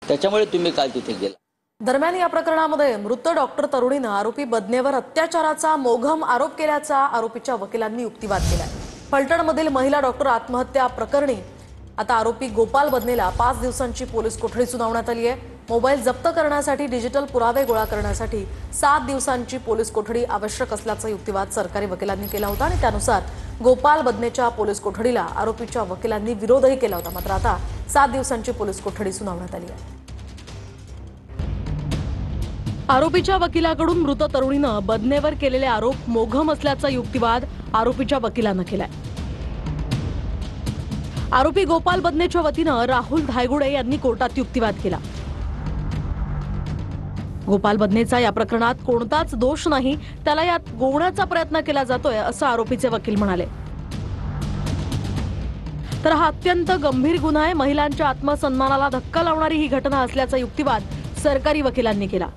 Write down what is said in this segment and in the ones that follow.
त्याच्यामुळे तुम्ही काल तिथे गेला। दरम्यान या प्रकरणामध्ये मृत डॉक्टर तरुणीनं आरोपी बदनेवर अत्याचाराचा मोघम आरोप केल्याचा आरोपीच्या वकिलांनी युक्तिवाद केलाय। फलटणमधील महिला डॉक्टर आत्महत्या प्रकरणी आता आरोपी गोपाल बदनेला 5 दिवसांची पोलीस कोठडी सुनावण्यात आली आहे। मोबाईल जप्त करण्यासाठी डिजिटल पुरावे गोळा करण्यासाठी 7 दिवसांची पोलीस कोठडी आवश्यक असल्याचा युक्तिवाद सरकारी वकिलांनी केला होता आणि त्यानुसार गोपाल बदनेच्या पोलीस कोठडीला आरोपीच्या वकिलांनी विरोधही केला होता। मात्र आता 7 दिवसांची पोलीस कोठडी सुनावण्यात आली आहे। आरोपीच्या वकिलाकडून मृत तरुणीनं बदनेवर केलेले आरोप मोघम असल्याचा युक्तिवाद आरोपीच्या वकिलांनी केलाय। आरोपी गोपाल बदनेच्या वतीनं राहुल धायगुडे यांनी कोर्टात युक्तिवाद केला। गोपाल बदनेचा या प्रकरणात कोणताच दोष नाही, त्याला यात गोवण्याचा प्रयत्न केला जातोय असं आरोपीचे वकील म्हणाले। तर हा अत्यंत गंभीर गुन्हा आहे, महिलांच्या आत्मसन्मानाला धक्का लावणारी ही घटना असल्याचा युक्तिवाद सरकारी वकिलांनी केला।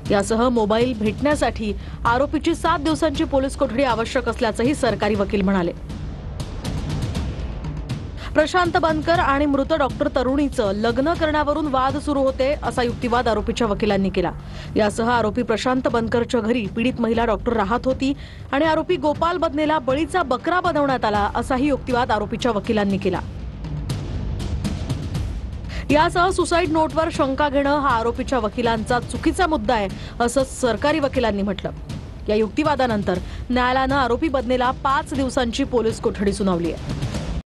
यासह मोबाईल भेटण्यासाठी आरोपीची 7 दिवसांची पोलीस कोठडी आवश्यक असल्याचंही सरकारी वकील म्हणाले। प्रशांत बनकर आणि मृत डॉक्टर तरुणीचं लग्न करण्यावरून वाद सुरू होते असा युक्तिवाद आरोपीच्या वकिलांनी केला। यासह आरोपी प्रशांत बनकरच्या घरी पीडित महिला डॉक्टर राहत होती आणि आरोपी गोपाल बदनेला बळीचा बकरा बनवण्यात आला असाही युक्तिवाद आरोपीच्या वकिलांनी केला। यासह सुसाईड नोटवर शंका घेणं हा आरोपीच्या वकिलांचा चुकीचा मुद्दा आहे असं सरकारी वकिलांनी म्हटलं। या युक्तिवादानंतर न्यायालयानं आरोपी बदनेला 5 दिवसांची पोलीस कोठडी सुनावली आहे।